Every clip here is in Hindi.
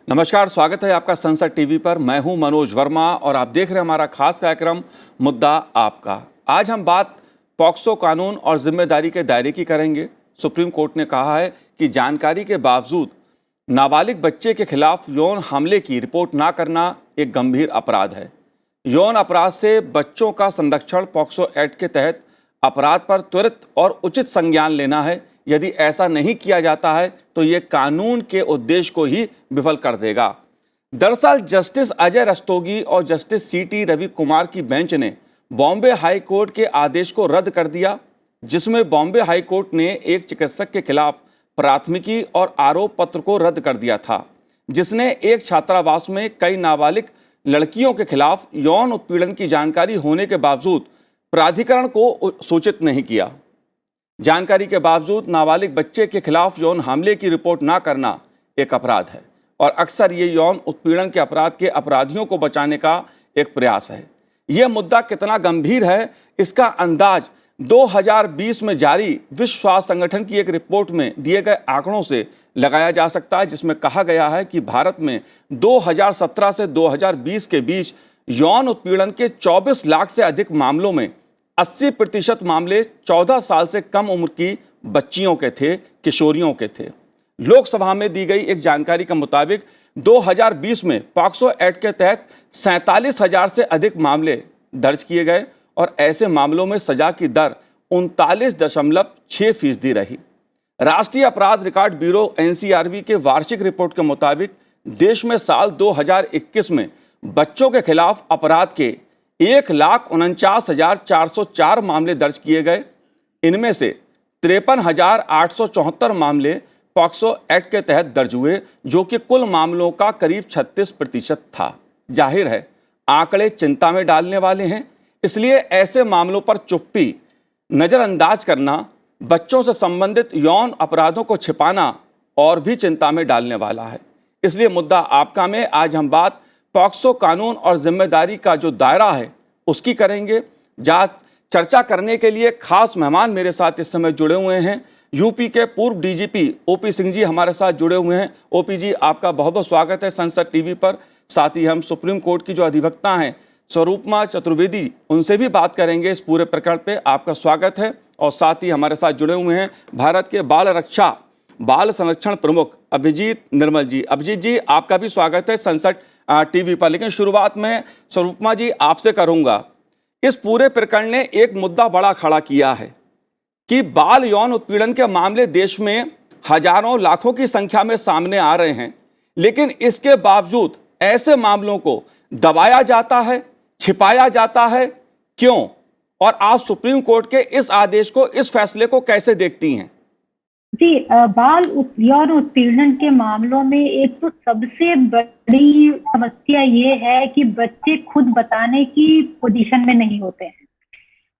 नमस्कार, स्वागत है आपका संसद टीवी पर। मैं हूं मनोज वर्मा और आप देख रहे हैं हमारा खास कार्यक्रम मुद्दा आपका। आज हम बात पॉक्सो कानून और जिम्मेदारी के दायरे की करेंगे। सुप्रीम कोर्ट ने कहा है कि जानकारी के बावजूद नाबालिग बच्चे के खिलाफ यौन हमले की रिपोर्ट ना करना एक गंभीर अपराध है। यौन अपराध से बच्चों का संरक्षण पॉक्सो एक्ट के तहत अपराध पर त्वरित और उचित संज्ञान लेना है। यदि ऐसा नहीं किया जाता है तो ये कानून के उद्देश्य को ही विफल कर देगा। दरअसल जस्टिस अजय रस्तोगी और जस्टिस सीटी रवि कुमार की बेंच ने बॉम्बे हाई कोर्ट के आदेश को रद्द कर दिया, जिसमें बॉम्बे हाई कोर्ट ने एक चिकित्सक के खिलाफ प्राथमिकी और आरोप पत्र को रद्द कर दिया था, जिसने एक छात्रावास में कई नाबालिग लड़कियों के खिलाफ यौन उत्पीड़न की जानकारी होने के बावजूद प्राधिकरण को सूचित नहीं किया। जानकारी के बावजूद नाबालिग बच्चे के खिलाफ यौन हमले की रिपोर्ट ना करना एक अपराध है और अक्सर ये यौन उत्पीड़न के अपराध के अपराधियों को बचाने का एक प्रयास है। यह मुद्दा कितना गंभीर है इसका अंदाज 2020 में जारी विश्व स्वास्थ्य संगठन की एक रिपोर्ट में दिए गए आंकड़ों से लगाया जा सकता है, जिसमें कहा गया है कि भारत में 2017 से 2020 के बीच यौन उत्पीड़न के 24 लाख से अधिक मामलों में 80% मामले 14 साल से कम उम्र की बच्चियों के थे, किशोरियों के थे। लोकसभा में दी गई एक जानकारी के मुताबिक 2020 में पॉक्सो एक्ट के तहत 47,000 से अधिक मामले दर्ज किए गए और ऐसे मामलों में सजा की दर 39.6% रही। राष्ट्रीय अपराध रिकॉर्ड ब्यूरो एनसीआरबी के वार्षिक रिपोर्ट के मुताबिक देश में साल 2021 में बच्चों के खिलाफ अपराध के 1,49,404 मामले दर्ज किए गए। इनमें से 53,874 मामले पॉक्सो एक्ट के तहत दर्ज हुए, जो कि कुल मामलों का करीब 36% था। जाहिर है आंकड़े चिंता में डालने वाले हैं, इसलिए ऐसे मामलों पर चुप्पी, नज़रअंदाज करना, बच्चों से संबंधित यौन अपराधों को छिपाना और भी चिंता में डालने वाला है। इसलिए मुद्दा आपका में आज हम बात पॉक्सो कानून और जिम्मेदारी का जो दायरा है उसकी करेंगे। चर्चा करने के लिए खास मेहमान मेरे साथ इस समय जुड़े हुए हैं। यूपी के पूर्व डीजीपी ओपी सिंह जी हमारे साथ जुड़े हुए हैं। ओपी जी, आपका बहुत बहुत स्वागत है संसद टीवी पर। साथ ही हम सुप्रीम कोर्ट की जो अधिवक्ता हैं स्वरूपमा चतुर्वेदी, उनसे भी बात करेंगे इस पूरे प्रकरण पे। आपका स्वागत है। और साथ ही हमारे साथ जुड़े हुए हैं भारत के बाल संरक्षण प्रमुख अभिजीत निर्मल जी। अभिजीत जी, आपका भी स्वागत है संसद टीवी पर। लेकिन शुरुआत में स्वरूपमा जी आपसे करूंगा। इस पूरे प्रकरण ने एक मुद्दा बड़ा खड़ा किया है कि बाल यौन उत्पीड़न के मामले देश में हजारों लाखों की संख्या में सामने आ रहे हैं, लेकिन इसके बावजूद ऐसे मामलों को दबाया जाता है, छिपाया जाता है। क्यों? और आप सुप्रीम कोर्ट के इस आदेश को, इस फैसले को कैसे देखती हैं? जी, बाल यौन उत्पीड़न के मामलों में एक तो सबसे बड़ी समस्या ये है कि बच्चे खुद बताने की पोजीशन में नहीं होते हैं,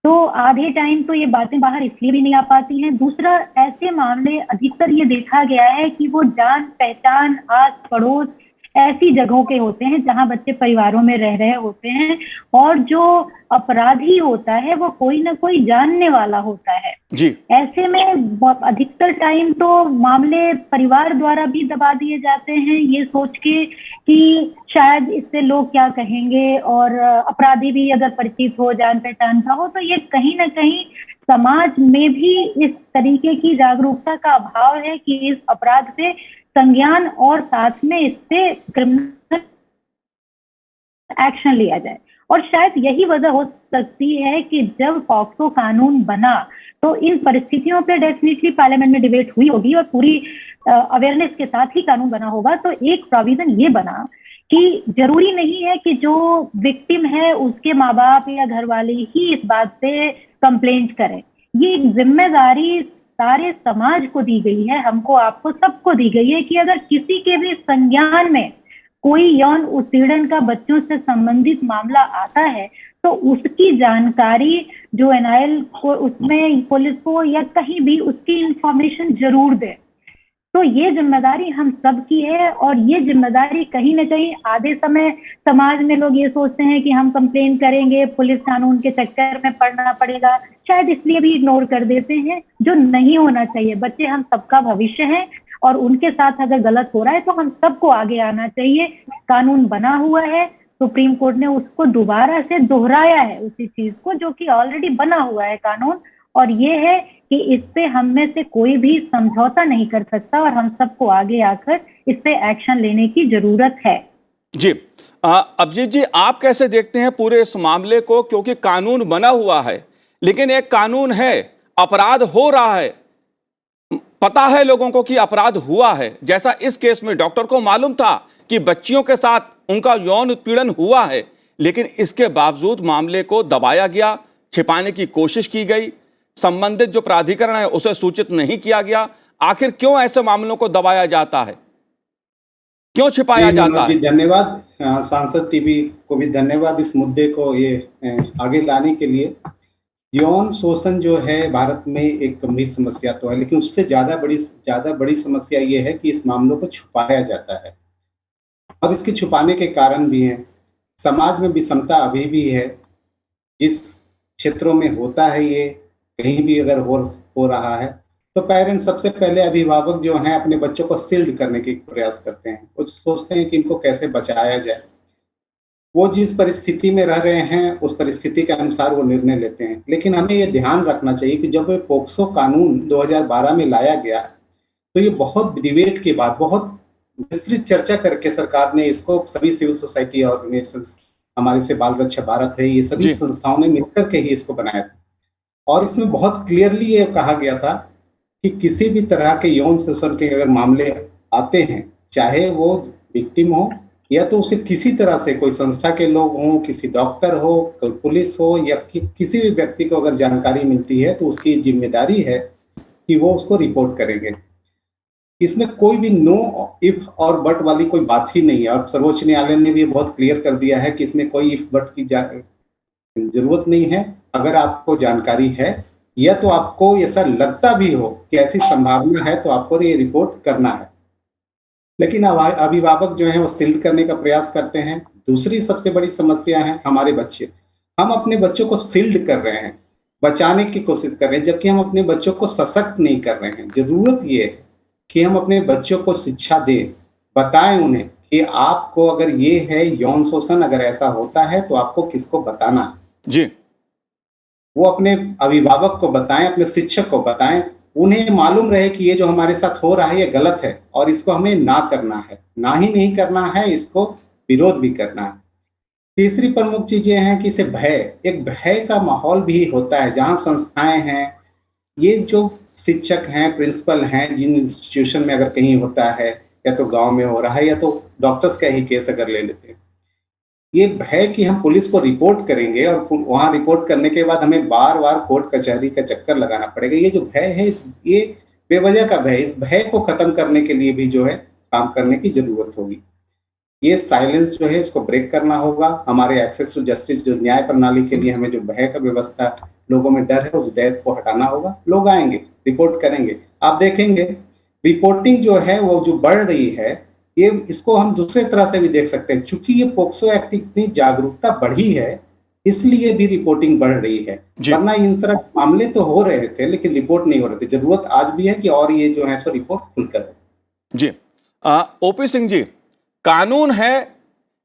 तो आधे टाइम तो ये बातें बाहर इसलिए भी नहीं आ पाती हैं। दूसरा, ऐसे मामले अधिकतर ये देखा गया है कि वो जान पहचान, आस पड़ोस ऐसी जगहों के होते हैं जहां बच्चे परिवारों में रह रहे होते हैं और जो अपराधी होता है वो कोई ना कोई जानने वाला होता है जी। ऐसे में अधिकतर टाइम तो मामले परिवार द्वारा भी दबा दिए जाते हैं, ये सोच के कि शायद इससे लोग क्या कहेंगे, और अपराधी भी अगर परिचित हो, जान पहचान का हो, तो ये कहीं ना कहीं समाज में भी इस तरीके की जागरूकता का अभाव है कि इस अपराध से संज्ञान और साथ में इससे क्रिमिनल एक्शन लिया जाए। और शायद यही वजह हो सकती है कि जब पॉक्सो कानून बना तो इन परिस्थितियों पे डेफिनेटली पार्लियामेंट में डिबेट हुई होगी और पूरी अवेयरनेस के साथ ही कानून बना होगा। तो एक प्रोविजन ये बना कि जरूरी नहीं है कि जो विक्टिम है उसके माँ बाप या घर वाले ही इस बात पे कंप्लेंट करें। ये एक जिम्मेदारी सारे समाज को दी गई है, हमको, आपको, सबको दी गई है कि अगर किसी के भी संज्ञान में कोई यौन उत्पीड़न का बच्चों से संबंधित मामला आता है तो उसकी जानकारी जो एनआईएल को, उसमें पुलिस को या कहीं भी उसकी इंफॉर्मेशन जरूर दे। तो ये जिम्मेदारी हम सब की है और ये जिम्मेदारी कहीं ना कहीं आधे समय समाज में लोग ये सोचते हैं कि हम कंप्लेन करेंगे, पुलिस कानून के चक्कर में पड़ना पड़ेगा, शायद इसलिए भी इग्नोर कर देते हैं, जो नहीं होना चाहिए। बच्चे हम सबका भविष्य हैं और उनके साथ अगर गलत हो रहा है तो हम सबको आगे आना चाहिए। कानून बना हुआ है, सुप्रीम कोर्ट ने उसको दोबारा से दोहराया है उसी चीज को जो कि ऑलरेडी बना हुआ है कानून, और ये है कि इस पे हम में से कोई भी समझौता नहीं कर सकता और हम सबको आगे आकर इस पे एक्शन लेने की जरूरत है। जी अभिजीत जी, आप कैसे देखते हैं पूरे इस मामले को, क्योंकि कानून बना हुआ है लेकिन एक कानून है, अपराध हो रहा है, पता है लोगों को कि अपराध हुआ है, जैसा इस केस में डॉक्टर को मालूम था कि बच्चियों के साथ उनका यौन उत्पीड़न हुआ है, लेकिन इसके बावजूद मामले को दबाया गया, छिपाने की कोशिश की गई, संबंधित जो प्राधिकरण है उसे सूचित नहीं किया गया। आखिर क्यों ऐसे मामलों को दबाया जाता है, क्यों छिपाया जाता है? धन्यवाद सांसद टीवी को भी धन्यवाद इस मुद्दे को ये आगे लाने के लिए। यौन शोषण जो है भारत में एक गंभीर समस्या तो है, लेकिन उससे ज्यादा बड़ी समस्या ये है कि इस मामलों को छुपाया जाता है और इसके छुपाने के कारण भी हैं। समाज में विषमता अभी भी है, जिस क्षेत्रों में होता है ये कहीं भी अगर हो रहा है तो पेरेंट्स सबसे पहले अभिभावक जो हैं अपने बच्चों को शील्ड करने के प्रयास करते हैं। वो सोचते हैं कि इनको कैसे बचाया जाए, वो जिस परिस्थिति में रह रहे हैं उस परिस्थिति के अनुसार वो निर्णय लेते हैं। लेकिन हमें ये ध्यान रखना चाहिए कि जब पोक्सो कानून 2012 में लाया गया तो ये बहुत डिबेट के बाद, बहुत विस्तृत चर्चा करके सरकार ने इसको सभी सिविल सोसाइटी ऑर्गेनाइजेशंस, हमारे से बाल रक्षा भारत है, ये सभी संस्थाओं ने मिलकर के ही इसको बनाया था। और इसमें बहुत क्लियरली ये कहा गया था कि किसी भी तरह के यौन शोषण के अगर मामले आते हैं, चाहे वो विक्टिम हो या तो उसे किसी तरह से कोई संस्था के लोग हों, किसी डॉक्टर हो, कोई पुलिस हो या किसी भी व्यक्ति को अगर जानकारी मिलती है तो उसकी जिम्मेदारी है कि वो उसको रिपोर्ट करेंगे। इसमें कोई भी नो इफ और बट वाली कोई बात ही नहीं है। और सर्वोच्च न्यायालय ने भी बहुत क्लियर कर दिया है कि इसमें कोई इफ बट की जरूरत नहीं है। अगर आपको जानकारी है या तो आपको ऐसा लगता भी हो कि ऐसी संभावना है तो आपको ये रिपोर्ट करना है। लेकिन अभिभावक जो है वो शील्ड करने का प्रयास करते हैं। दूसरी सबसे बड़ी समस्या है हमारे बच्चे। हम अपने बच्चों को शील्ड कर रहे हैं, बचाने की कोशिश कर रहे हैं, जबकि हम अपने बच्चों को सशक्त नहीं कर रहे हैं। जरूरत ये है कि हम अपने बच्चों को शिक्षा दें, बताएं उन्हें कि आपको अगर ये है यौन शोषण अगर ऐसा होता है तो आपको किसको बताना है। जी, वो अपने अभिभावक को बताएं, अपने शिक्षक को बताएं, उन्हें मालूम रहे कि ये जो हमारे साथ हो रहा है ये गलत है और इसको हमें ना करना है, ना ही नहीं करना है, इसको विरोध भी करना है। तीसरी प्रमुख चीजें हैं कि इसे एक भय का माहौल भी होता है, जहां संस्थाएं हैं, ये जो शिक्षक हैं, प्रिंसिपल हैं, जिन इंस्टीट्यूशन में अगर कहीं होता है या तो गांव में हो रहा है या तो डॉक्टर्स का ही केस अगर ले लेते हैं, ये भय कि हम पुलिस को रिपोर्ट करेंगे और वहां रिपोर्ट करने के बाद हमें बार बार कोर्ट कचहरी का चक्कर लगाना पड़ेगा, ये जो भय है ये बेवजह का भय। इस भय को खत्म करने के लिए भी जो है काम करने की जरूरत होगी। ये साइलेंस जो है इसको ब्रेक करना होगा। हमारे एक्सेस टू जस्टिस जो न्याय प्रणाली के लिए हमें जो भय का व्यवस्था, लोगों में डर है, उस डर को हटाना होगा। लोग आएंगे, रिपोर्ट करेंगे, आप देखेंगे रिपोर्टिंग जो है वो जो बढ़ रही है, ये इसको हम दूसरे तरह से भी देख सकते हैं। चूंकि ये पोक्सो एक्ट इतनी जागरूकता बढ़ी है इसलिए भी रिपोर्टिंग बढ़ रही है, वरना इन तरह मामले तो हो रहे थे लेकिन रिपोर्ट नहीं हो रहे थे। जरूरत आज भी है कि और ये जो है सो रिपोर्ट खुलकर। जी ओपी सिंह जी, कानून है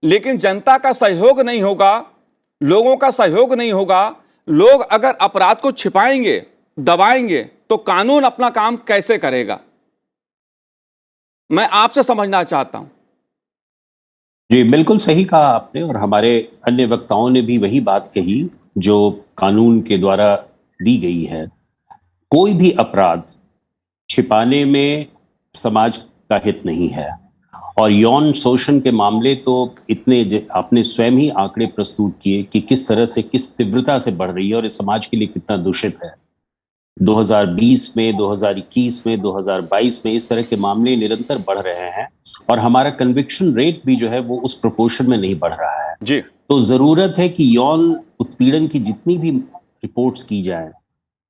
लेकिन जनता का सहयोग नहीं होगा, लोगों का सहयोग नहीं होगा। लोग अगर अपराध को छिपाएंगे, दबाएंगे तो कानून अपना काम कैसे करेगा? मैं आपसे समझना चाहता हूं। जी बिल्कुल सही कहा आपने, और हमारे अन्य वक्ताओं ने भी वही बात कही जो कानून के द्वारा दी गई है। कोई भी अपराध छिपाने में समाज का हित नहीं है, और यौन शोषण के मामले तो इतने आपने स्वयं ही आंकड़े प्रस्तुत किए कि किस तरह से, किस तीव्रता से बढ़ रही है और इस समाज के लिए कितना दूषित है। 2020 में, 2021 में, 2022 में इस तरह के मामले निरंतर बढ़ रहे हैं और हमारा कन्विक्शन रेट भी जो है वो उस प्रोपोर्शन में नहीं बढ़ रहा है। जी, तो जरूरत है कि यौन उत्पीड़न की जितनी भी रिपोर्ट्स की जाए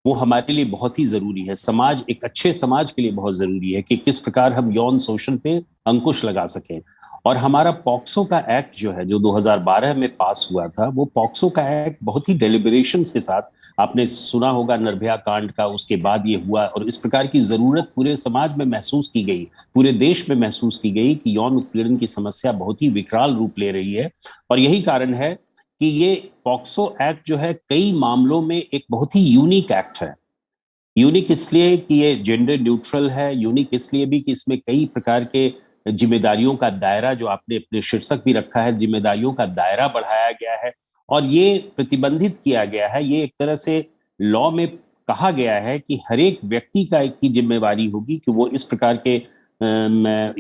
वो हमारे लिए बहुत ही जरूरी है। समाज, एक अच्छे समाज के लिए बहुत जरूरी है कि किस प्रकार हम यौन शोषण पे अंकुश लगा सकें। और हमारा पॉक्सो का एक्ट जो है, जो 2012 में पास हुआ था, वो पॉक्सो का एक्ट बहुत ही डेलिब्रेशंस के साथ, आपने सुना होगा निर्भया कांड का, उसके बाद ये हुआ, और इस प्रकार की जरूरत पूरे समाज में महसूस की गई, पूरे देश में महसूस की गई कि यौन उत्पीड़न की समस्या बहुत ही विकराल रूप ले रही है। और यही कारण है कि ये पॉक्सो एक्ट जो है कई मामलों में एक बहुत ही यूनिक एक्ट है। यूनिक इसलिए कि ये जेंडर न्यूट्रल है, यूनिक इसलिए भी कि इसमें कई प्रकार के जिम्मेदारियों का दायरा, जो आपने अपने शीर्षक भी रखा है, जिम्मेदारियों का दायरा बढ़ाया गया है और ये प्रतिबंधित किया गया है। ये एक तरह से लॉ में कहा गया है कि हर एक व्यक्ति का एक ही जिम्मेवारी होगी कि वो इस प्रकार के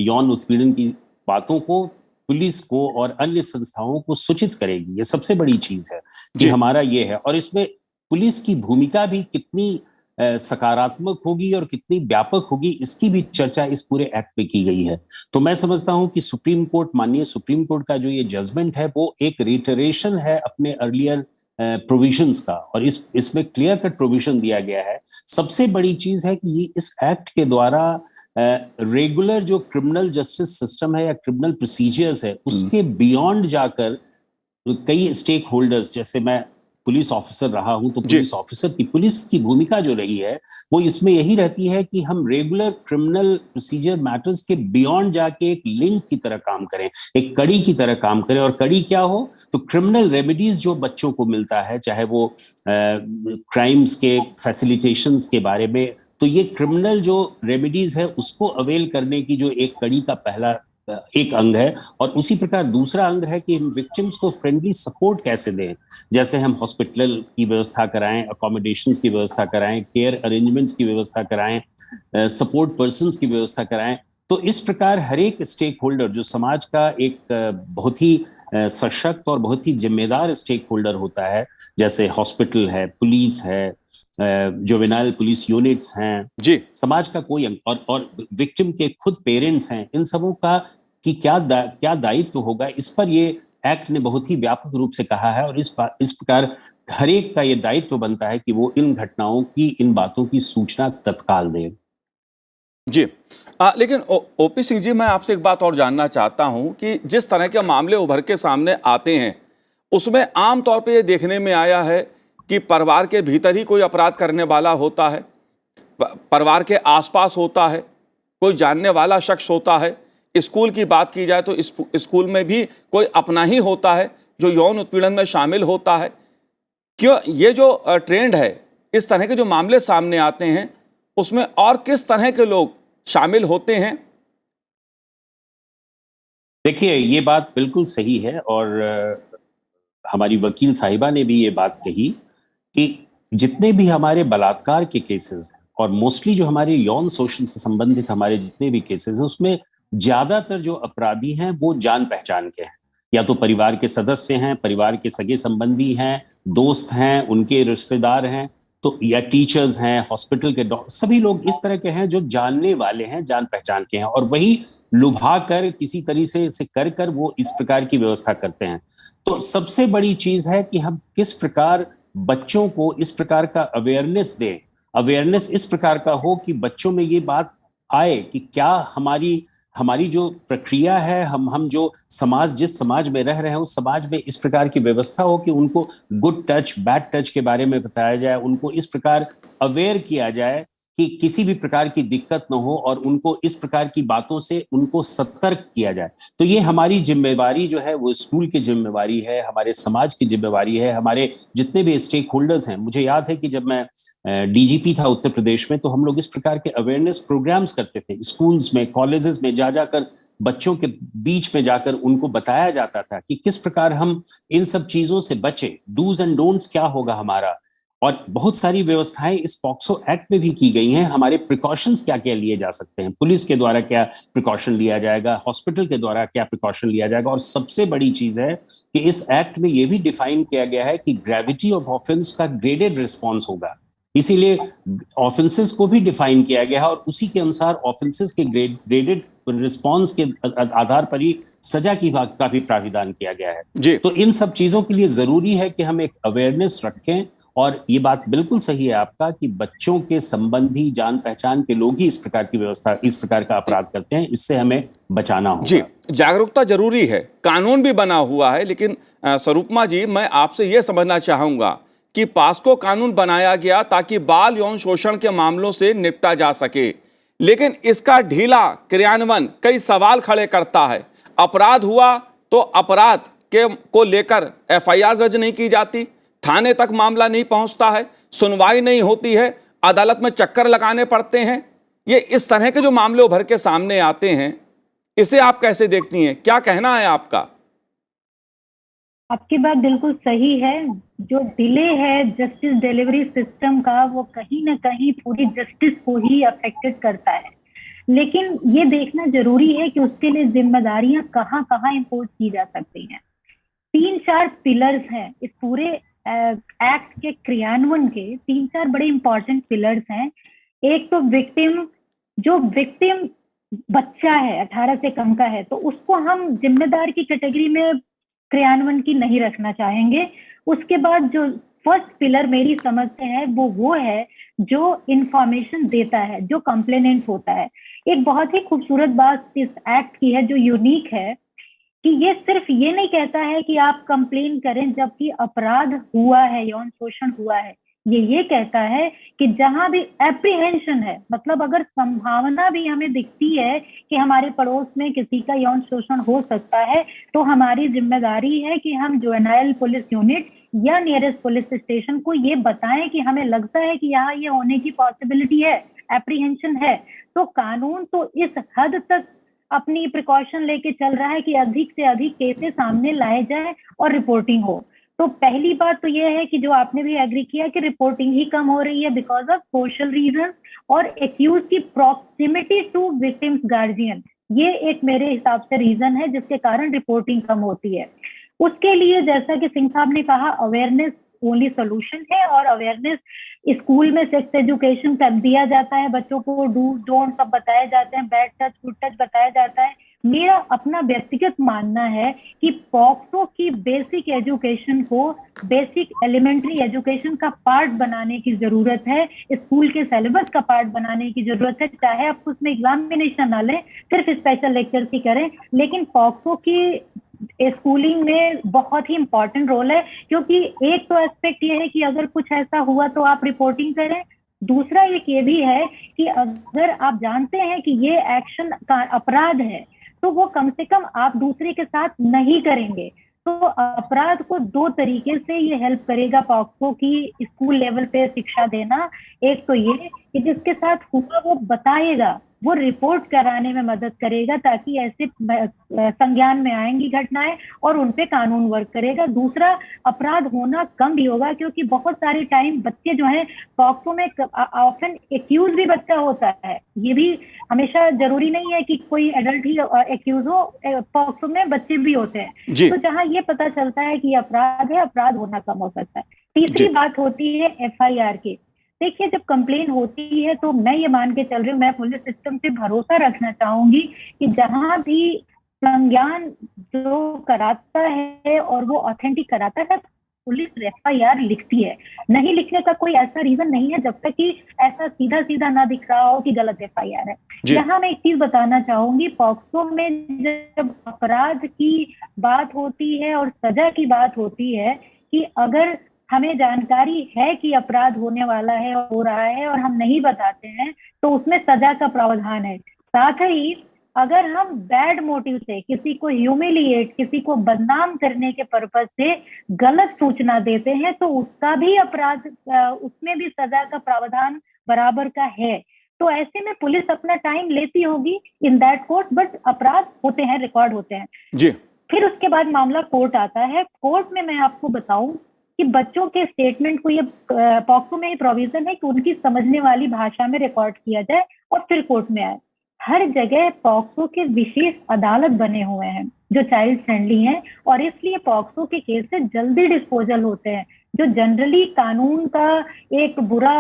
यौन उत्पीड़न की बातों को पुलिस को और अन्य संस्थाओं को सूचित करेगी। ये सबसे बड़ी चीज है कि हमारा ये है, और इसमें पुलिस की भूमिका भी कितनी सकारात्मक होगी और कितनी व्यापक होगी, इसकी भी चर्चा इस पूरे एक्ट में की गई है। तो मैं समझता हूं कि सुप्रीम कोर्ट, माननीय सुप्रीम कोर्ट का जो ये जजमेंट है, वो एक रिटरेशन है अपने अर्लियर प्रोविजंस का, और इसमें क्लियर कट प्रोविजन दिया गया है। सबसे बड़ी चीज है कि ये इस एक्ट के द्वारा रेगुलर जो क्रिमिनल जस्टिस सिस्टम है या क्रिमिनल प्रोसीजर्स है, उसके बियॉन्ड जाकर कई स्टेक होल्डर्स, जैसे मैं पुलिस ऑफिसर रहा हूं, तो पुलिस ऑफिसर की, पुलिस की भूमिका जो रही है वो इसमें यही रहती है कि हम रेगुलर क्रिमिनल प्रोसीजर मैटर्स के बियॉन्ड जाके एक लिंक की तरह काम करें, एक कड़ी की तरह काम करें। और कड़ी क्या हो, तो क्रिमिनल रेमेडीज जो बच्चों को मिलता है, चाहे वो क्राइम्स के फैसिलिटेशंस के बारे में, तो ये क्रिमिनल जो रेमेडीज है उसको अवेल करने की जो एक कड़ी का पहला एक अंग है। और उसी प्रकार दूसरा अंग है कि हम विक्टिम्स को फ्रेंडली सपोर्ट कैसे दें, जैसे हम हॉस्पिटल की व्यवस्था कराएं, अकोमोडेशंस की व्यवस्था कराएं, केयर अरेंजमेंट्स की व्यवस्था कराएं, सपोर्ट पर्सन्स की व्यवस्था कराएं। तो इस प्रकार हर एक स्टेक होल्डर जो समाज का एक बहुत ही सशक्त और बहुत ही जिम्मेदार स्टेक होल्डर होता है, जैसे हॉस्पिटल है, पुलिस है, जुवेनाइल पुलिस यूनिट्स हैं जी, समाज का कोई अंग, और विक्टिम के खुद पेरेंट्स हैं, इन सबों का कि क्या दायित्व होगा, इस पर ये एक्ट ने बहुत ही व्यापक रूप से कहा है। और इस प्रकार हर एक का ये दायित्व बनता है कि वो इन घटनाओं की, इन बातों की सूचना तत्काल दे। जी। लेकिन ओपी सिंह जी, मैं आपसे एक बात और जानना चाहता हूं कि जिस तरह के मामले उभर के सामने आते हैं, उसमें आमतौर पे ये देखने में आया है कि परिवार के भीतर ही कोई अपराध करने वाला होता है, परिवार के आसपास होता है, कोई जानने वाला शख्स होता है। स्कूल की बात की जाए तो स्कूल में भी कोई अपना ही होता है जो यौन उत्पीड़न में शामिल होता है। क्यों ये जो ट्रेंड है, इस तरह के जो मामले सामने आते हैं, उसमें और किस तरह के लोग शामिल होते हैं? देखिए, ये बात बिल्कुल सही है, और हमारी वकील साहिबा ने भी ये बात कही कि जितने भी हमारे बलात्कार के केसेस हैं, और मोस्टली जो हमारे यौन शोषण से संबंधित हमारे जितने भी केसेस हैं, उसमें ज्यादातर जो अपराधी हैं वो जान पहचान के हैं, या तो परिवार के सदस्य हैं, परिवार के सगे संबंधी हैं, दोस्त हैं, उनके रिश्तेदार हैं, तो या टीचर्स हैं, हॉस्पिटल के डॉक्टर, सभी लोग इस तरह के हैं जो जानने वाले हैं, जान पहचान के हैं, और वही लुभा कर किसी तरीके से कर कर वो इस प्रकार की व्यवस्था करते हैं। तो सबसे बड़ी चीज है कि हम किस प्रकार बच्चों को इस प्रकार का अवेयरनेस दें, अवेयरनेस इस प्रकार का हो कि बच्चों में ये बात आए कि क्या हमारी जो प्रक्रिया है, हम जो समाज, जिस समाज में रह रहे हैं, उस समाज में इस प्रकार की व्यवस्था हो कि उनको गुड टच, बैड टच के बारे में बताया जाए, उनको इस प्रकार अवेयर किया जाए कि किसी भी प्रकार की दिक्कत न हो, और उनको इस प्रकार की बातों से उनको सतर्क किया जाए। तो ये हमारी जिम्मेवारी जो है, वो स्कूल की जिम्मेवारी है, हमारे समाज की जिम्मेवारी है, हमारे जितने भी स्टेक होल्डर्स हैं। मुझे याद है कि जब मैं डीजीपी था उत्तर प्रदेश में, तो हम लोग इस प्रकार के अवेयरनेस प्रोग्राम्स करते थे स्कूल्स में, कॉलेजेस में, जाकर बच्चों के बीच में जाकर उनको बताया जाता था कि किस प्रकार हम इन सब चीजों से बचे, डूज एंड डोंट्स क्या होगा हमारा। और बहुत सारी व्यवस्थाएं इस पॉक्सो एक्ट में भी की गई हैं, हमारे प्रिकॉशंस क्या क्या लिए जा सकते हैं, पुलिस के द्वारा क्या प्रिकॉशन लिया जाएगा, हॉस्पिटल के द्वारा क्या प्रिकॉशन लिया जाएगा। और सबसे बड़ी चीज है कि इस एक्ट में यह भी डिफाइन किया गया है कि ग्रेविटी ऑफ ऑफेंस का ग्रेडेड रिस्पॉन्स होगा, इसीलिए ऑफेंसेस को भी डिफाइन किया गया है और उसी के अनुसार ऑफेंसेस के ग्रेडेड रिस्पॉन्स के आधार पर ही सजा का भी प्राविधान किया गया है। जी। तो इन सब चीजों के लिए जरूरी है कि हम एक अवेयरनेस रखें, और ये बात बिल्कुल सही है आपका कि बच्चों के संबंधी जान पहचान के लोग ही इस प्रकार का अपराध करते हैं, इससे हमें बचाना होगा। जी, जागरूकता जरूरी है, कानून भी बना हुआ है, लेकिन स्वरूपमा जी, मैं आपसे यह समझना चाहूंगा कि पास्को कानून बनाया गया ताकि बाल यौन शोषण के मामलों से निपटा जा सके, लेकिन इसका ढीला क्रियान्वयन कई सवाल खड़े करता है। अपराध हुआ तो अपराध को लेकर एफआईआर दर्ज नहीं की जाती, थाने तक मामला नहीं पहुंचता है, सुनवाई नहीं होती है, अदालत में चक्कर लगाने पड़ते हैं। ये इस तरह के जो मामले उभर के सामने आते हैं, इसे आप कैसे देखती हैं? क्या कहना है आपका? आपकी बात बिल्कुल सही है। जो डिले है जस्टिस डिलीवरी सिस्टम का, वो कहीं ना कहीं पूरी जस्टिस को ही अफेक्टेड करता है। लेकिन ये देखना जरूरी है कि उसके लिए जिम्मेदारियां कहाँ कहाँ इम्पोज की जा सकती हैं। 3-4 पिलर्स हैं इस पूरे एक्ट के क्रियान्वयन के। 3-4 बड़े इंपॉर्टेंट पिलर्स हैं। एक तो विक्टिम बच्चा है, 18 से कम का है, तो उसको हम जिम्मेदार की कैटेगरी में क्रियान्वयन की नहीं रखना चाहेंगे। उसके बाद जो फर्स्ट पिलर मेरी समझ से है वो है जो इंफॉर्मेशन देता है, जो कंप्लेनेंट होता है। एक बहुत ही खूबसूरत बात इस एक्ट की है जो यूनिक है कि ये सिर्फ ये नहीं कहता है कि आप कंप्लेन करें जबकि अपराध हुआ है, यौन शोषण हुआ है। ये कहता है कि जहां भी एप्रीहेंशन है, मतलब अगर संभावना भी हमें दिखती है कि हमारे पड़ोस में किसी का यौन शोषण हो सकता है, तो हमारी जिम्मेदारी है कि हम जुवेनाइल पुलिस यूनिट या नियरेस्ट पुलिस स्टेशन को ये बताएं कि हमें लगता है कि यहाँ ये होने की पॉसिबिलिटी है, एप्रीहेंशन है। तो कानून तो इस हद तक अपनी प्रिकॉशन लेके चल रहा है कि अधिक से अधिक केसेस सामने लाए जाए और रिपोर्टिंग हो। तो पहली बात तो ये है कि जो आपने भी एग्री किया कि रिपोर्टिंग ही कम हो रही है बिकॉज ऑफ सोशल रीजन और एक्यूज की प्रॉक्सिमिटी टू विक्टिम्स गार्जियन। ये एक मेरे हिसाब से रीजन है जिसके कारण रिपोर्टिंग कम होती है। उसके लिए जैसा कि सिंह साहब ने कहा, अवेयरनेस ओनली सोल्यूशन है, और अवेयरनेस स्कूल में सेक्स एजुकेशन कर दिया जाता है, बच्चों को डू डोंट सब बताए जाते हैं, बैड टच गुड टच बताया जाता है। मेरा अपना व्यक्तिगत मानना है कि पॉक्सो की बेसिक एजुकेशन को बेसिक एलिमेंट्री एजुकेशन का पार्ट बनाने की जरूरत है, स्कूल के सिलेबस का पार्ट बनाने की जरूरत है। चाहे आप उसमें एग्जामिनेशन ना लें, सिर्फ स्पेशल लेक्चर्स ही करें, लेकिन पॉक्सो की स्कूलिंग में बहुत ही इंपॉर्टेंट रोल है। क्योंकि एक तो एस्पेक्ट ये है कि अगर कुछ ऐसा हुआ तो आप रिपोर्टिंग करें, दूसरा एक ये भी है कि अगर आप जानते हैं कि ये एक्शन का अपराध है तो वो कम से कम आप दूसरे के साथ नहीं करेंगे। तो अपराध को 2 तरीके से ये हेल्प करेगा पॉक्सो की स्कूल लेवल पे शिक्षा देना। एक तो ये कि जिसके साथ हुआ वो बताएगा, वो रिपोर्ट कराने में मदद करेगा ताकि ऐसे संज्ञान में आएंगी घटनाएं और उन पे कानून वर्क करेगा। दूसरा, अपराध होना कम भी होगा क्योंकि बहुत सारे टाइम बच्चे जो हैं पॉक्सो में ऑफन एक्यूज भी बच्चा होता है। ये भी हमेशा जरूरी नहीं है कि कोई एडल्ट ही एक्यूज हो, पॉक्सो में बच्चे भी होते हैं। तो जहां ये पता चलता है कि अपराध है, अपराध होना कम हो सकता है। तीसरी बात होती है एफआईआर की। देखिए, जब कंप्लेन होती है तो मैं ये मान के चल रही हूँ, मैं पुलिस सिस्टम पे भरोसा रखना चाहूंगी कि जहां भी संज्ञान जो कराता है और वो ऑथेंटिक कराता है, पुलिस एफआईआर लिखती है। नहीं लिखने का कोई ऐसा रीजन नहीं है जब तक कि ऐसा सीधा सीधा ना दिख रहा हो कि गलत एफआईआर है। यहाँ मैं एक चीज बताना चाहूंगी, पॉक्सो में जब अपराध की बात होती है और सजा की बात होती है कि अगर हमें जानकारी है कि अपराध होने वाला है और हो रहा है और हम नहीं बताते हैं तो उसमें सजा का प्रावधान है। साथ ही अगर हम बैड मोटिव से किसी को ह्यूमिलिएट, किसी को बदनाम करने के पर्पज से गलत सूचना देते हैं तो उसका भी अपराध, उसमें भी सजा का प्रावधान बराबर का है। तो ऐसे में पुलिस अपना टाइम लेती होगी इन दैट कोर्ट, बट अपराध होते हैं, रिकॉर्ड होते हैं जी। फिर उसके बाद मामला कोर्ट आता है। कोर्ट में मैं आपको बताऊं कि बच्चों के स्टेटमेंट को, ये पॉक्सो में ये प्रोविजन है कि उनकी समझने वाली भाषा में रिकॉर्ड किया जाए और फिर कोर्ट में आए। हर जगह पॉक्सो के विशेष अदालत बने हुए हैं जो चाइल्ड फ्रेंडली हैं और इसलिए पॉक्सो के केस से जल्दी डिस्पोजल होते हैं। जो जनरली कानून का एक बुरा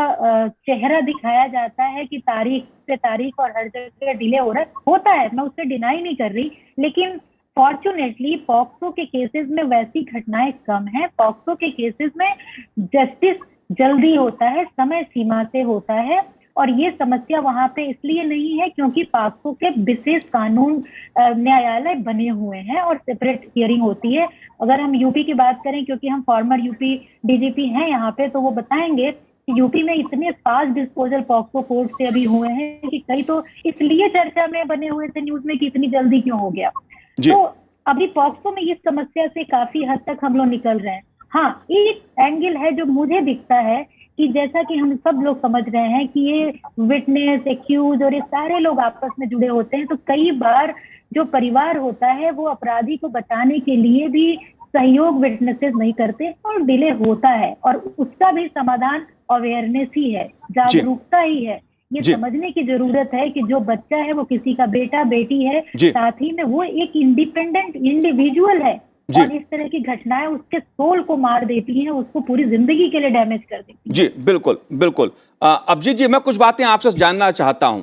चेहरा दिखाया जाता है कि तारीख से तारीख और हर जगह डिले हो रहा है, होता है, मैं उससे डिनाई नहीं कर रही, लेकिन फॉर्चुनेटली पॉक्सो के केसेस में वैसी घटनाएं कम है। पॉक्सो के केसेस में जस्टिस जल्दी होता है, समय सीमा से होता है, और ये समस्या वहां पे इसलिए नहीं है क्योंकि पॉक्सो के विशेष कानून न्यायालय बने हुए हैं और सेपरेट हियरिंग होती है। अगर हम यूपी की बात करें, क्योंकि हम फॉर्मर यूपी डीजीपी हैं यहाँ पे, तो वो बताएंगे कि यूपी में इतने फास्ट डिस्पोजल पॉक्सो कोर्ट से अभी हुए हैं कि कई तो इसलिए चर्चा में बने हुए थे न्यूज में कि इतनी जल्दी क्यों हो गया। तो अभी पॉक्सो में इस समस्या से काफी हद तक हम लोग निकल रहे हैं। हाँ, एक एंगल है जो मुझे दिखता है कि जैसा कि हम सब लोग समझ रहे हैं कि ये विटनेस, एक्यूज और ये सारे लोग आपस में जुड़े होते हैं, तो कई बार जो परिवार होता है वो अपराधी को बचाने के लिए भी सहयोग विटनेसेस नहीं करते और डिले होता है, और उसका भी समाधान अवेयरनेस ही है, जागरूकता ही है। ये समझने की जरूरत है कि जो बच्चा है वो किसी का बेटा बेटी है, साथ ही में वो एक इंडिपेंडेंट इंडिविजुअल है, और इस तरह की घटनाएं उसके सोल को मार देती हैं, उसको पूरी जिंदगी के लिए डैमेज कर देती हैं। जी बिल्कुल बिल्कुल। अभिजीत जी, मैं कुछ बातें आपसे जानना चाहता हूं।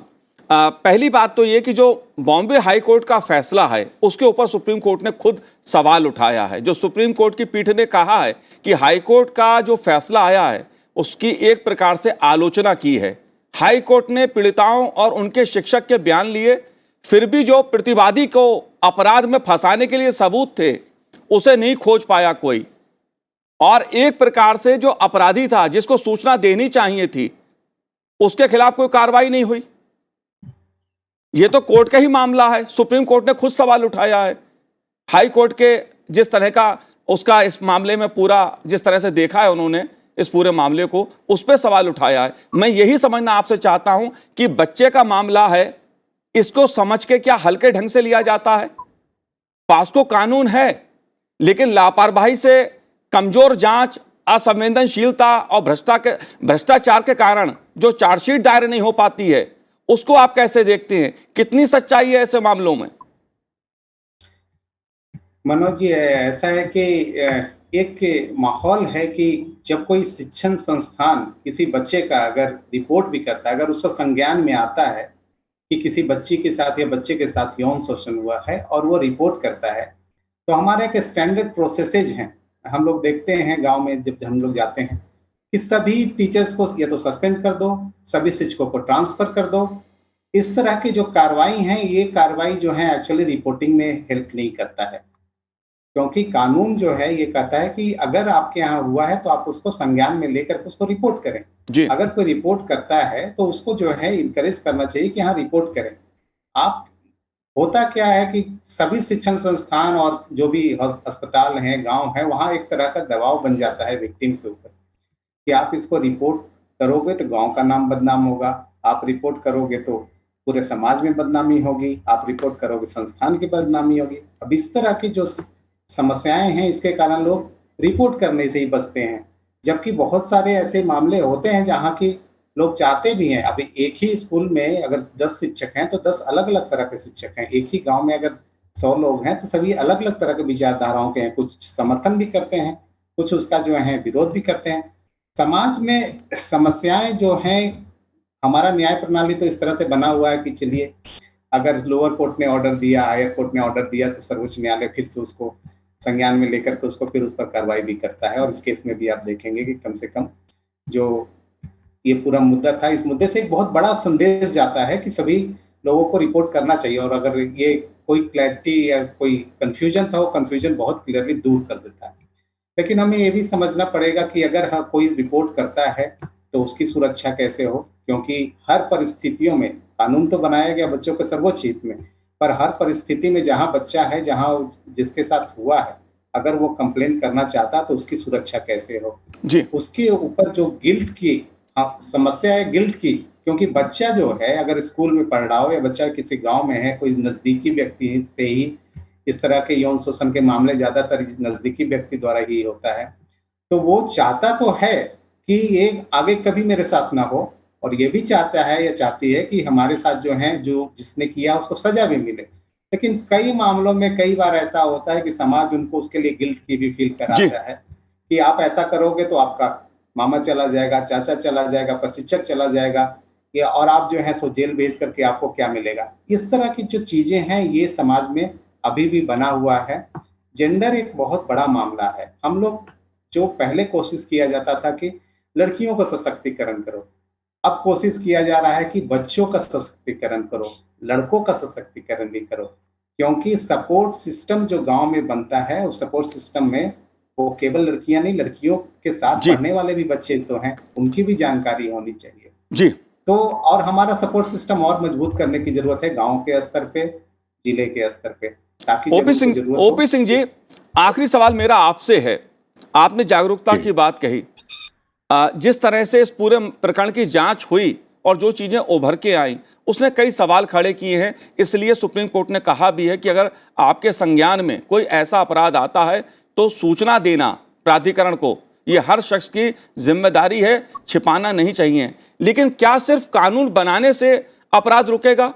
पहली बात तो ये कि जो बॉम्बे हाई कोर्ट का फैसला है उसके ऊपर सुप्रीम कोर्ट ने खुद सवाल उठाया है। जो सुप्रीम कोर्ट की पीठ ने कहा है कि हाई कोर्ट का जो फैसला आया है उसकी एक प्रकार से आलोचना की है। हाई कोर्ट ने पीड़िताओं और उनके शिक्षक के बयान लिए, फिर भी जो प्रतिवादी को अपराध में फंसाने के लिए सबूत थे उसे नहीं खोज पाया कोई, और एक प्रकार से जो अपराधी था जिसको सूचना देनी चाहिए थी उसके खिलाफ कोई कार्रवाई नहीं हुई। यह तो कोर्ट का ही मामला है, सुप्रीम कोर्ट ने खुद सवाल उठाया है। हाई कोर्ट के जिस तरह का उसका इस मामले में पूरा जिस तरह से देखा है उन्होंने इस पूरे मामले को, उस पर सवाल उठाया है। मैं यही समझना आपसे चाहता हूं कि बच्चे का मामला है, इसको समझ के क्या हल्के ढंग से लिया जाता है? पॉक्सो कानून है, लेकिन लापरवाही से, कमजोर जांच, असंवेदनशीलता और भ्रष्टाचार के कारण जो चार्जशीट दायर नहीं हो पाती है, उसको आप कैसे देखते हैं? कितनी सच्चाई है ऐसे मामलों में? मनोज जी, ऐसा है कि एक माहौल है कि जब कोई शिक्षण संस्थान किसी बच्चे का अगर रिपोर्ट भी करता है, अगर उसको संज्ञान में आता है कि किसी बच्ची के साथ या बच्चे के साथ यौन शोषण हुआ है और वो रिपोर्ट करता है, तो हमारे एक स्टैंडर्ड प्रोसेसेज हैं। हम लोग देखते हैं गांव में जब हम लोग जाते हैं कि सभी टीचर्स को या तो सस्पेंड कर दो, सभी शिक्षकों को ट्रांसफर कर दो। इस तरह की जो कार्रवाई हैं, ये कार्रवाई जो है एक्चुअली रिपोर्टिंग में हेल्प नहीं करता है, क्योंकि कानून जो है ये कहता है कि अगर आपके यहाँ हुआ है तो आप उसको संज्ञान में लेकर उसको रिपोर्ट करें। अगर कोई रिपोर्ट करता है तो उसको जो है इनकरेज करना चाहिए कि हाँ रिपोर्ट करें। आप होता क्या है कि सभी शिक्षण संस्थान और जो भी अस्पताल हैं, गांव है, वहां एक तरह का दबाव बन जाता है विक्टिम के ऊपर कि आप इसको रिपोर्ट करोगे तो गांव का नाम बदनाम होगा, आप रिपोर्ट करोगे तो पूरे समाज में बदनामी होगी, आप रिपोर्ट करोगे संस्थान की बदनामी होगी। अब इस तरह की जो समस्याएं हैं, इसके कारण लोग रिपोर्ट करने से ही बचते हैं, जबकि बहुत सारे ऐसे मामले होते हैं जहाँ की लोग चाहते भी हैं। अभी एक ही स्कूल में अगर 10 शिक्षक हैं तो 10 अलग अलग तरह के शिक्षक हैं। एक ही गांव में अगर 100 लोग हैं तो सभी अलग अलग तरह के विचारधाराओं के हैं, कुछ समर्थन भी करते हैं, कुछ उसका जो है विरोध भी करते हैं। समाज में समस्याएं जो हैं, हमारा न्याय प्रणाली तो इस तरह से बना हुआ है कि चलिए अगर लोअर कोर्ट ने ऑर्डर दिया, हायर कोर्ट ने ऑर्डर दिया, तो सर्वोच्च न्यायालय फिर से उसको संज्ञान में लेकर के उसको फिर उस पर कार्रवाई भी करता है। और इस केस में भी आप देखेंगे कि कम से कम जो ये पूरा मुद्दा था, इस मुद्दे से एक बहुत बड़ा संदेश जाता है कि सभी लोगों को रिपोर्ट करना चाहिए, और अगर ये कोई क्लैरिटी या कोई कंफ्यूजन था, वो कंफ्यूजन बहुत क्लियरली दूर कर देता है। लेकिन हमें ये भी समझना पड़ेगा कि अगर कोई रिपोर्ट करता है तो उसकी सुरक्षा कैसे हो, क्योंकि हर परिस्थितियों में कानून तो बनाया गया बच्चों के सर्वोच्च हित में, पर हर परिस्थिति में जहां बच्चा है, जहां जिसके साथ हुआ है, अगर वो कंप्लेन करना चाहता तो उसकी सुरक्षा कैसे हो जी। उसके ऊपर जो गिल्ट की समस्या है, गिल्ट की, क्योंकि बच्चा जो है अगर स्कूल में पढ़ रहा हो या बच्चा किसी गांव में है, कोई नजदीकी व्यक्ति से ही इस तरह के यौन शोषण के मामले ज्यादातर नजदीकी व्यक्ति द्वारा ही होता है, तो वो चाहता तो है कि ये आगे कभी मेरे साथ ना हो, और ये भी चाहता है या चाहती है कि हमारे साथ जो है, जो जिसने किया उसको सजा भी मिले। लेकिन कई मामलों में कई बार ऐसा होता है कि समाज उनको उसके लिए गिल्ट की भी फील कराता है कि आप ऐसा करोगे तो आपका मामा चला जाएगा, चाचा चला जाएगा, प्रशिक्षक चला जाएगा, या और आप जो है सो जेल भेज करके आपको क्या मिलेगा। इस तरह की जो चीजें हैं ये समाज में अभी भी बना हुआ है। जेंडर एक बहुत बड़ा मामला है। हम लोग जो पहले कोशिश किया जाता था कि लड़कियों का सशक्तिकरण करो, अब कोशिश किया जा रहा है कि बच्चों का सशक्तिकरण करो, लड़कों का सशक्तिकरण भी करो, क्योंकि सपोर्ट सिस्टम जो गांव में बनता है उस सपोर्ट सिस्टम में वो केवल लड़कियां नहीं, लड़कियों के साथ जी। पढ़ने वाले भी बच्चे तो हैं, उनकी भी जानकारी होनी चाहिए। जी तो और हमारा सपोर्ट सिस्टम और मजबूत करने की जरूरत है गांव के स्तर पे, जिले के स्तर पे, ताकि जब उनको जरूरत हो। ओपी सिंह जी, आखिरी सवाल मेरा आपसे है। आपने जागरूकता की बात कही, जिस तरह से इस पूरे प्रकरण की जांच हुई और जो चीजें उभर के आई, उसने कई सवाल खड़े किए हैं। इसलिए सुप्रीम कोर्ट ने कहा भी है कि अगर आपके संज्ञान में कोई ऐसा अपराध आता है तो सूचना देना प्राधिकरण को, ये हर शख्स की जिम्मेदारी है, छिपाना नहीं चाहिए। लेकिन क्या सिर्फ कानून बनाने से अपराध रुकेगा?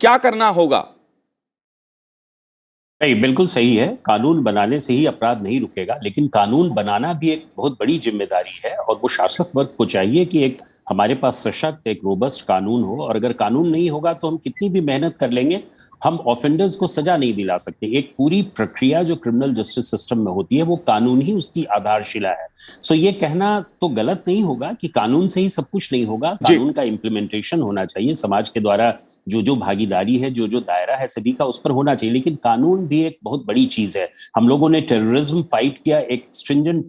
क्या करना होगा? नहीं, बिल्कुल सही है, कानून बनाने से ही अपराध नहीं रुकेगा, लेकिन कानून बनाना भी एक बहुत बड़ी जिम्मेदारी है और वो शासक वर्ग को चाहिए कि एक हमारे पास सशक्त, एक रोबस्ट कानून हो। और अगर कानून नहीं होगा तो हम कितनी भी मेहनत कर लेंगे, हम ऑफेंडर्स को सजा नहीं दिला सकते। एक पूरी प्रक्रिया जो क्रिमिनल जस्टिस सिस्टम में होती है वो कानून ही उसकी आधारशिला है। सो ये कहना तो गलत नहीं होगा कि कानून से ही सब कुछ नहीं होगा, कानून का इम्प्लीमेंटेशन होना चाहिए, समाज के द्वारा जो जो भागीदारी है, जो जो दायरा है सभी का उस पर होना चाहिए। लेकिन कानून भी एक बहुत बड़ी चीज है। हम लोगों ने टेररिज्म फाइट किया एक स्ट्रिंजेंट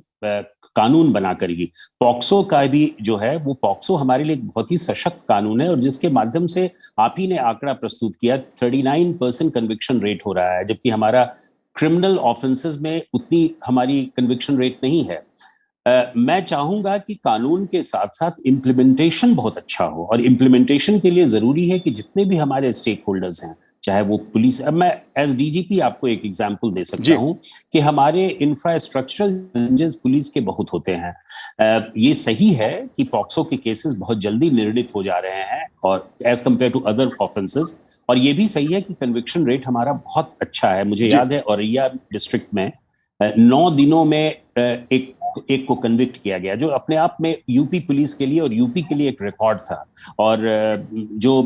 कानून बनाकर ही। पॉक्सो का भी जो है वो पॉक्सो हमारे लिए बहुत ही सशक्त कानून है और जिसके माध्यम से आप ही ने आंकड़ा प्रस्तुत किया, 39% कन्विक्शन रेट हो रहा है, जबकि हमारा क्रिमिनल ऑफेंसेस में उतनी हमारी कन्विक्शन रेट नहीं है। मैं चाहूंगा कि कानून के साथ साथ इम्प्लीमेंटेशन बहुत अच्छा हो, और इम्प्लीमेंटेशन के लिए जरूरी है कि जितने भी हमारे स्टेक होल्डर्स हैं, चाहे वो पुलिस, अब मैं एज डीजीपी आपको एक एग्जांपल दे सकता हूं कि हमारे इंफ्रास्ट्रक्चरल चैलेंजेस पुलिस के बहुत होते हैं। ये सही है कि पॉक्सो के केसेस बहुत जल्दी निर्णित हो जा रहे हैं और as compare to other offences, और ये भी सही है कि कन्विक्शन रेट हमारा बहुत अच्छा है। मुझे याद है औरैया डिस्ट्रिक्ट में 9 दिनों में एक को कन्विक्ट किया गया, जो अपने आप में यूपी पुलिस के लिए और यूपी के लिए एक रिकॉर्ड था। और जो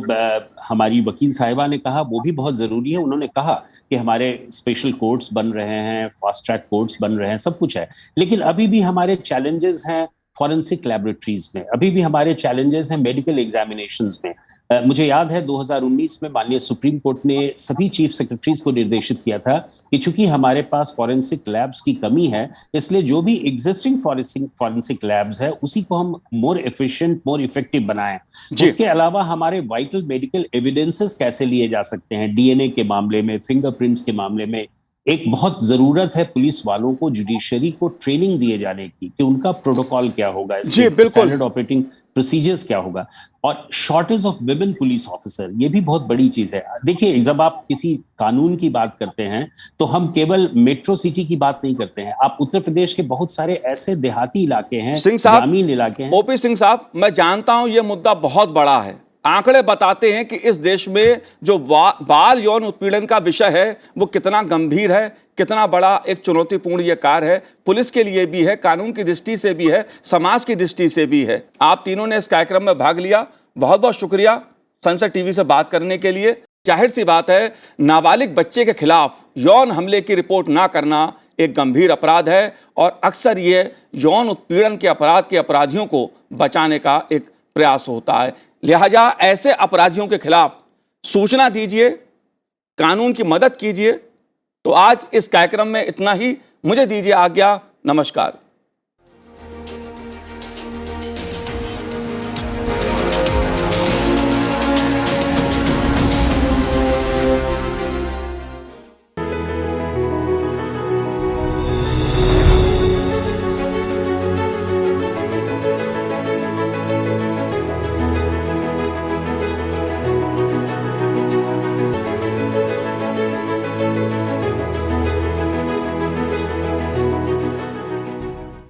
हमारी वकील साहिबा ने कहा वो भी बहुत जरूरी है। उन्होंने कहा कि हमारे स्पेशल कोर्ट्स बन रहे हैं, फास्ट ट्रैक कोर्ट्स बन रहे हैं, सब कुछ है, लेकिन अभी भी हमारे चैलेंजेस हैं फॉरेंसिक लैबोरेटरीज में, अभी भी हमारे चैलेंजेस हैं मेडिकल एग्जामिनेशंस में। मुझे याद है 2019 में माननीय सुप्रीम कोर्ट ने सभी चीफ सेक्रेटरीज को निर्देशित किया था कि चूंकि हमारे पास फॉरेंसिक लैब्स की कमी है, इसलिए जो भी एग्जिस्टिंग फॉरेंसिक लैब्स है उसी को हम मोर एफिशिएंट, मोर इफेक्टिव बनाएं। उसके अलावा हमारे वाइटल मेडिकल एविडेंसेस कैसे लिए जा सकते हैं, डीएनए के मामले में, फिंगरप्रिंट्स के मामले में एक बहुत जरूरत है पुलिस वालों को, जुडिशरी को ट्रेनिंग दिए जाने की कि उनका प्रोटोकॉल क्या होगा, स्टैंडर्ड ऑपरेटिंग प्रोसीजर्स क्या होगा। और shortage of women police officer, ये भी बहुत बड़ी चीज है। देखिए, जब आप किसी कानून की बात करते हैं तो हम केवल मेट्रो सिटी की बात नहीं करते हैं। आप उत्तर प्रदेश के बहुत सारे ऐसे देहाती इलाके हैं, ग्रामीण इलाके हैं। ओपी सिंह साहब, मैं जानता हूं ये मुद्दा बहुत बड़ा है। आंकड़े बताते हैं कि इस देश में जो बाल यौन उत्पीड़न का विषय है वो कितना गंभीर है, कितना बड़ा एक चुनौतीपूर्ण ये कार्य है, पुलिस के लिए भी है, कानून की दृष्टि से भी है, समाज की दृष्टि से भी है। आप तीनों ने इस कार्यक्रम में भाग लिया, बहुत बहुत शुक्रिया संसद टीवी से बात करने के लिए। जाहिर सी बात है, नाबालिग बच्चे के खिलाफ यौन हमले की रिपोर्ट ना करना एक गंभीर अपराध है और अक्सर ये यौन उत्पीड़न के अपराध के अपराधियों को बचाने का एक प्रयास होता है। लिहाजा ऐसे अपराधियों के खिलाफ सूचना दीजिए, कानून की मदद कीजिए। तो आज इस कार्यक्रम में इतना ही, मुझे दीजिए आज्ञा, नमस्कार।